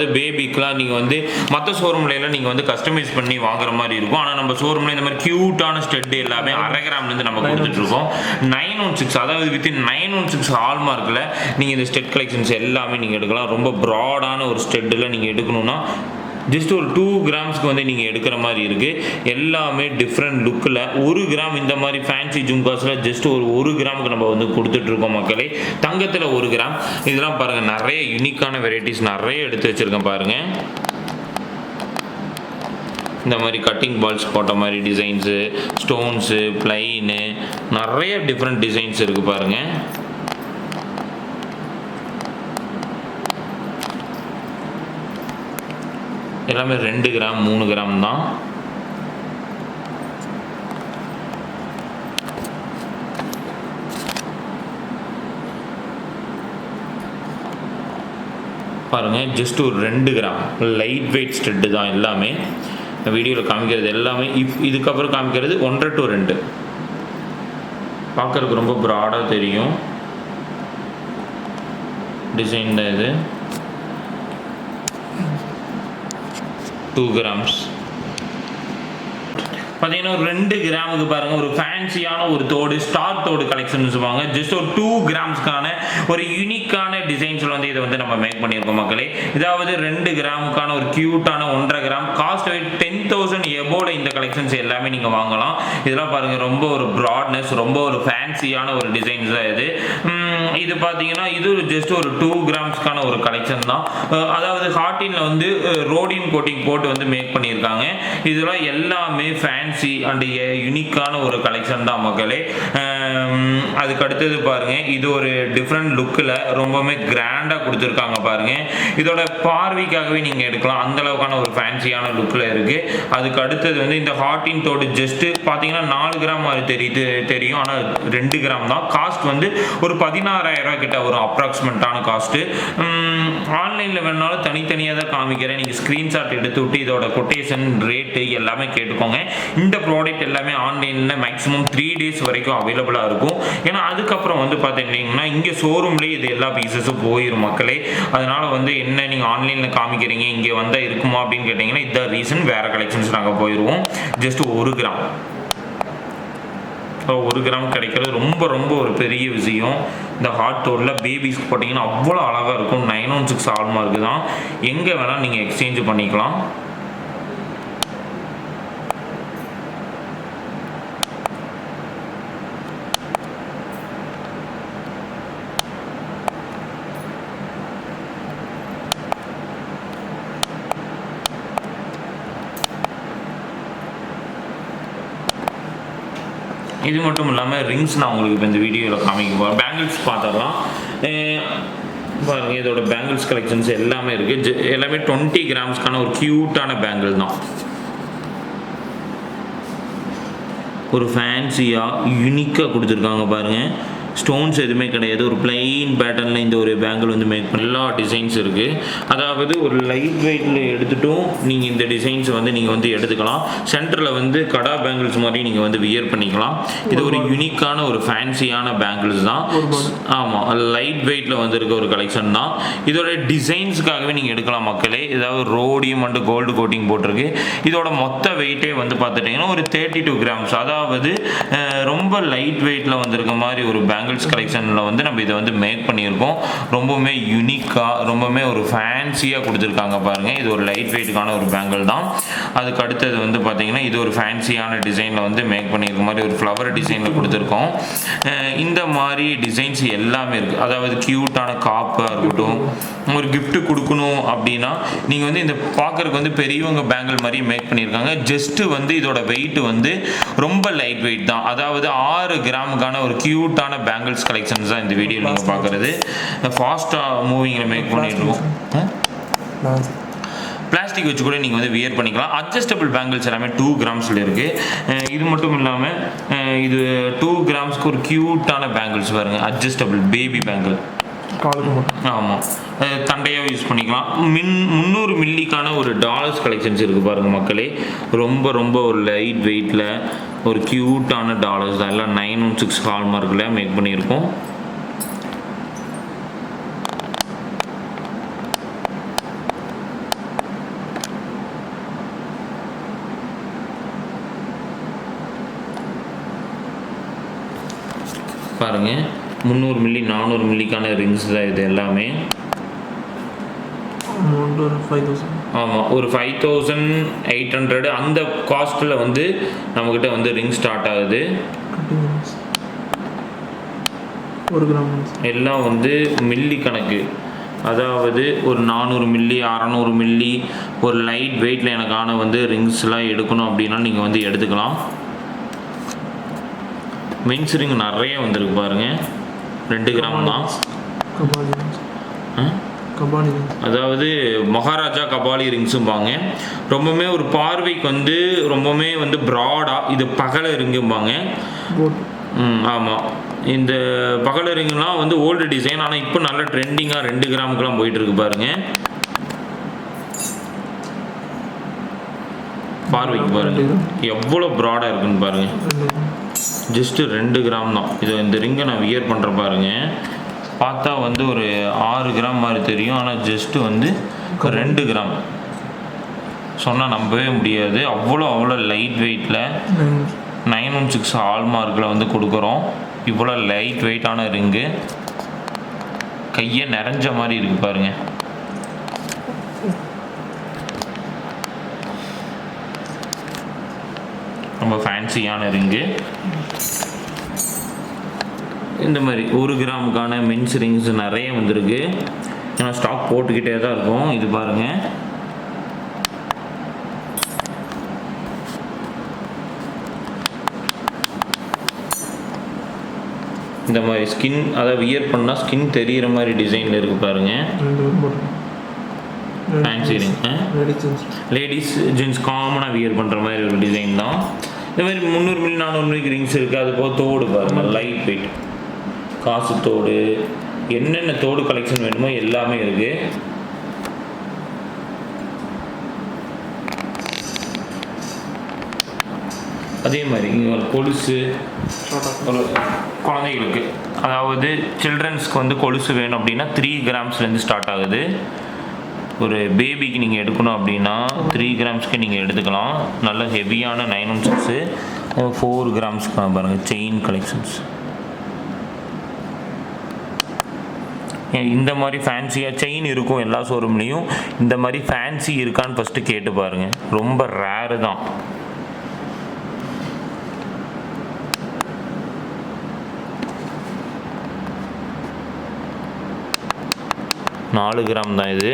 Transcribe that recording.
அதாவது பேபிக்குலாம் நீங்கள் வந்து மற்ற ஷோரூம்லாம் நீங்கள் வந்து கஸ்டமைஸ் பண்ணி வாங்குற மாதிரி இருக்கும். ஆனால் நம்ம ஷோரூமில் இந்த மாதிரி க்யூட்டான ஸ்டெட் எல்லாமே 1/2 கிராம்லேருந்து நம்ம கொடுத்துட்ருக்கோம். 916 அதாவது வித்தின் 916 ஹால்மார்க்கில் நீங்கள் இந்த ஸ்டெட் கலெக்ஷன்ஸ் எல்லாமே நீங்கள் எடுக்கலாம். ரொம்ப ப்ராடான ஒரு ஸ்டெட்டில் நீங்கள் எடுக்கணும்னா ஜஸ்ட் ஒரு 2 கிராம்ஸ்க்கு வந்து நீங்கள் எடுக்கிற மாதிரி இருக்குது. எல்லாமே டிஃப்ரெண்ட் லுக்கில் 1 கிராம் இந்த மாதிரி ஃபேன்சி ஜும்காஸில் ஜஸ்ட் ஒரு 1 கிராமுக்கு நம்ம வந்து கொடுத்துட்ருக்கோம் மக்களே. தங்கத்தில் 1 கிராம். இதெல்லாம் பாருங்கள், நிறைய யூனிக்கான வெரைட்டிஸ் நிறைய எடுத்து வச்சுருக்கேன் பாருங்கள். இந்த மாதிரி கட்டிங் பால்ஸ் போட்ட மாதிரி டிசைன்ஸு, ஸ்டோன்ஸு, ப்ளைனு, நிறைய டிஃப்ரெண்ட் டிசைன்ஸ் இருக்குது பாருங்கள். எல்லாமே 2 கிராம் 3 கிராம் தான். பாருங்கள், ஜஸ்ட் ஒரு 2 கிராம் லைட் வெயிட் ஸ்டெட்டு தான் எல்லாமே. வீடியோவில் காமிக்கிறது எல்லாமே இதுக்கப்புறம் காமிக்கிறது 1.5 to 2. பார்க்குறதுக்கு ரொம்ப ப்ராடாக தெரியும் டிசைன் தான் இது. 2 கிராம்ஸ் பார்த்தீங்கன்னா ஒரு 2 கிராமுக்கு பாருங்கள், ஒரு ஃபேன்சியான ஒரு தோடு, ஸ்டார் தோடு கலெக்ஷன் சொல்லுவாங்க. ஜஸ்ட் ஒரு 2 கிராம்ஸ்க்கான ஒரு யூனிக்கான டிசைன்ஸில் வந்து இதை வந்து நம்ம மேக் பண்ணியிருக்கோம் மக்களே. இதாவது 2 கிராமுக்கான ஒரு க்யூட்டான 1.5 கிராம் காஸ்ட் வெயிட் 10,000 எபோட இந்த கலெக்ஷன்ஸ் எல்லாமே நீங்கள் வாங்கலாம். இதெல்லாம் பாருங்கள், ரொம்ப ஒரு ப்ராட்னஸ், ரொம்ப ஒரு ஃபேன்சியான ஒரு டிசைன்ஸ் தான் இது. இது பார்த்தீங்கன்னா இது ஜஸ்ட் ஒரு 2 கிராம்ஸ்க்கான ஒரு கலெக்ஷன் தான். அதாவது ஹார்டினில் வந்து ரோடின் கோட்டிங் போட்டு வந்து மேக் பண்ணியிருக்காங்க. இதெல்லாம் எல்லாமே ஃபேன்சி அண்ட் யூனிக்கான ஒரு கலெக்ஷன் தான் மக்களே. அதுக்கு அடுத்தது பாருங்கள், இது ஒரு டிஃப்ரெண்ட் லுக்கில் ரொம்பவுமே கிராண்டாக கொடுத்துருக்காங்க பாருங்கள். இதோட பார்வைக்காகவே நீங்கள் எடுக்கலாம், அந்தளவுக்கான ஒரு ஃபேன்சியான லுக்கில் இருக்குது. அதுக்கு அடுத்தது வந்து இந்த ஹார்டின் தோடு ஜஸ்ட்டு பார்த்தீங்கன்னா 4 கிராம் அது தெரியும், ஆனால் 2 கிராம் தான். காஸ்ட் வந்து ஒரு 16,000 கிட்ட ஒரு அப்ராக்சிமேட்டான காஸ்ட்டு. ஆன்லைனில் வேணாலும் தனித்தனியாக தான் காமிக்கிறேன், நீங்கள் ஸ்க்ரீன்ஷாட் எடுத்து விட்டு இதோட கொட்டேஷன் ரேட்டு எல்லாமே கேட்டுக்கோங்க. இந்த ப்ராடக்ட் எல்லாமே ஆன்லைனில் மேக்ஸிமம் 3 days வரைக்கும் அவைலபிளாக இருக்கும். ஏன்னா அதுக்கப்புறம் வந்து பார்த்தீங்கன்னா இங்கே ஷோரூம்லேயே இது எல்லா பீசஸும் போயிடும் மக்களே. அதனால் வந்து என்ன நீங்கள் ஆன்லைனில் காமிக்கிறீங்க, இங்கே வந்தால் இருக்குமா அப்படின்னு கேட்டிங்கன்னா இதுதான் ரீசன். வேறு கலெக்ஷன்ஸ் நாங்கள் போயிடுவோம். ஜஸ்ட் 1 கிராம் 1 கிராம் கிடைக்கிறது ரொம்ப ரொம்ப ஒரு பெரிய விஷயம். இந்த ஹாட் தோடில் பேபிஸ்க்கு போட்டிங்கன்னா அவ்வளோ அழகாக இருக்கும். 916 ஹால்மார்க்கு தான். எங்கே வேணால் நீங்கள் எக்ஸ்சேஞ்ச் பண்ணிக்கலாம். இது மட்டும் இல்லாமல் ரிங்ஸ் நான் உங்களுக்கு இப்போ இந்த வீடியோவில் காமிக்க போகிறேன். பேங்கிள்ஸ் பார்த்துடலாம் பாருங்கள். இதோட பேங்கிள்ஸ் கலெக்ஷன்ஸ் எல்லாமே இருக்குது. எல்லாமே 20 கிராம்ஸ்க்கான ஒரு க்யூட்டான பேங்கிள் தான். ஒரு ஃபேன்சியாக யூனிக்காக கொடுத்துருக்காங்க பாருங்கள். ஸ்டோன்ஸ் எதுவுமே கிடையாது. ஒரு பிளைன் பேட்டர்னில் இந்த ஒரு பேங்கிள் வந்து மேக் பண்ண எல்லா டிசைன்ஸ் இருக்குது. அதாவது ஒரு லைட் வெயிட்டில் எடுத்துட்டும் நீங்கள் இந்த டிசைன்ஸ் வந்து நீங்கள் வந்து எடுத்துக்கலாம். சென்டரில் வந்து கடா பேங்கிள்ஸ் மாதிரி நீங்கள் வந்து வியர் பண்ணிக்கலாம். இது ஒரு யூனிக்கான ஒரு ஃபேன்சியான பேங்கிள்ஸ் தான். ஆமாம், லைட் வெயிட்டில் வந்துருக்க ஒரு கலெக்ஷன் தான். இதோட டிசைன்ஸுக்காகவே நீங்கள் எடுக்கலாம் மக்களே. ஏதாவது ரோடியம் அண்டு கோல்டு கோட்டிங் போட்டிருக்கு. இதோட மொத்த வெயிட்டே வந்து பார்த்துட்டிங்கன்னா ஒரு 32 கிராம்ஸ். அதாவது ரொம்ப லைட் வெயிட்டில் வந்திருக்க மாதிரி ஒரு பேங்கிள்ஸ் கலெக்ஷனில் வந்து நம்ம இதை வந்து மேக் பண்ணியிருக்கோம். ரொம்பவுமே யூனிக்காக, ரொம்பவுமே ஒரு ஃபேன்சியாக கொடுத்துருக்காங்க பாருங்கள். இது ஒரு லைட் வெயிட்டுக்கான ஒரு பேங்கிள் தான். அதுக்கு அடுத்தது வந்து பார்த்திங்கன்னா இது ஒரு ஃபேன்சியான டிசைனில் வந்து மேக் பண்ணியிருக்க மாதிரி ஒரு ஃப்ளவர் டிசைனில் கொடுத்துருக்கோம். இந்த மாதிரி டிசைன்ஸ் எல்லாமே இருக்குது. அதாவது க்யூட்டான காப்பாக இருக்கட்டும், ஒரு கிஃப்ட்டு கொடுக்கணும் அப்படின்னா நீங்கள் வந்து இந்த பார்க்குறதுக்கு வந்து பெரியவங்க பேங்கிள் மாதிரி மேக் பண்ணியிருக்காங்க. ஜஸ்ட்டு வந்து இதோட வெயிட் வந்து ரொம்ப லைட் வெயிட் தான். அதாவது 6 கிராமுக்கான ஒரு க்யூட்டான பேங்கிள்ஸ் கலெக்ஷன்ஸ் தான் இந்த வீடியோ நீங்கள் பார்க்குறது. ஃபாஸ்ட்டாக மூவிங்கில் மேக் பண்ணிட்டுருக்கோம். பிளாஸ்டிக் வச்சு கூட நீங்கள் வந்து வியர் பண்ணிக்கலாம். அட்ஜஸ்டபிள் பேங்கிள்ஸ் எல்லாமே 2 கிராம்ஸில் இருக்குது. இது மட்டும் இல்லாமல் இது 2 கிராம்ஸ்க்கு ஒரு க்யூட்டான பேங்கிள்ஸ் பாருங்கள். Adjustable baby bangle. ஆமாம், தண்டையாக யூஸ் பண்ணிக்கலாம். 300 மில்லிக்கான ஒரு டாலர்ஸ் கலெக்ஷன்ஸ் இருக்குது பாருங்கள் மக்களே. ரொம்ப ரொம்ப ஒரு லைட் வெயிட்டில் ஒரு க்யூட்டான டாலர்ஸ் தான். எல்லாம் 916 ஹால்மார்க்கில் மேக் பண்ணியிருக்கோம். பாருங்கள் 300 மில்லி 400 மில்லிக்கான ரிங்ஸ் தான் இது எல்லாமே. அமௌண்ட் ஒரு 5000. ஆமாம், ஒரு 5800 அந்த காஸ்ட்டில் வந்து நம்மக்கிட்ட வந்து ரிங் ஸ்டார்ட் ஆகுது. ஒரு கிராம் எல்லாம் வந்து மில்லி கணக்கு, அதாவது ஒரு 400 மில்லி 600 மில்லி ஒரு லைட் வெயிட்டில் எனக்கான வந்து ரிங்ஸ்லாம் எடுக்கணும் அப்படின்னா நீங்கள் வந்து எடுத்துக்கலாம். மென்ஸ் ரிங் நிறைய வந்திருக்கு பாருங்கள், 2 கிராம் தான். அதாவது மகாராஜா கபாலி ரிங்ஸும்பாங்க. ரொம்பவுமே ஒரு பார்வைக்கு வந்து ரொம்பவுமே வந்து ப்ராடாக இது பகல ரிங்கும்பாங்க. ஆமாம், இந்த பகல ரிங்குலாம் வந்து ஓல்டு டிசைன், ஆனால் இப்போ நல்ல ட்ரெண்டிங்காக 2 கிராமுக்கெலாம் போயிட்டுருக்கு பாருங்கள். பார்வைக்கு பாருங்கள் எவ்வளோ ப்ராடாக இருக்குன்னு பாருங்கள். ஜஸ்ட்டு 2 கிராம் தான். இது இந்த ரிங்கை நான் வியர் பண்ணுற பாருங்கள், பார்த்தா வந்து ஒரு 6 கிராம் மாதிரி தெரியும், ஆனால் ஜஸ்ட்டு வந்து 2 கிராம். சொன்னால் நம்பவே முடியாது, அவ்வளோ லைட் வெயிட்டில் 916 ஹால்மார்க்கில் வந்து கொடுக்குறோம். இவ்வளோ லைட் வெயிட்டான ரிங்கு, கையை நிறைஞ்ச மாதிரி இருக்குது பாருங்கள். ரொம்ப ஃபேன்சியான ரிங்கு. இந்த மாதிரி 1 கிராமுக்கான மென்ஸ் ரிங்ஸ் நிறைய வந்திருக்கு, ஏன்னா ஸ்டாக் போட்டுக்கிட்டே தான் இருக்கும். இது பாருங்கள், இந்த மாதிரி ஸ்கின், அதை வியர் பண்ணால் ஸ்கின் தெரிகிற மாதிரி டிசைனில் இருக்குது பாருங்கள். ஃபேன்சி ரிங், லேடிஸ் ஜென்ஸ் காமனாக வியர் பண்ணுற மாதிரி ஒரு டிசைன் தான். இந்த மாதிரி 300 மில்லி 400 மில்லி ரிங்ஸ் இருக்குது. அது போக தோடு பாருங்கள், லைட் வெயிட் காசு தோடு, என்னென்ன தோடு கலெக்ஷன் வேணுமோ எல்லாமே இருக்குது. அதே மாதிரி இங்கே ஒரு கொலுசு, ஒரு குழந்தைகளுக்கு, அதாவது சில்ட்ரன்ஸ்க்கு வந்து கொலுசு வேணும் அப்படின்னா 3 கிராம்ஸ்லேருந்து ஸ்டார்ட் ஆகுது. ஒரு பேபிக்கு நீங்கள் எடுக்கணும் அப்படின்னா 3 கிராம்ஸ்க்கு நீங்கள் எடுத்துக்கலாம். நல்ல ஹெவியான 916 4 கிராம்ஸ்க்கு பாருங்கள் செயின் கலெக்ஷன்ஸ். இந்த மாதிரி ஃபேன்சியாக செயின் இருக்கும் எல்லா ஷோரூம்லேயும். இந்த மாதிரி ஃபேன்சி இருக்கான்னு ஃபஸ்ட்டு கேட்டு பாருங்கள், ரொம்ப ரேரு தான். நாலு கிராம் தான் இது.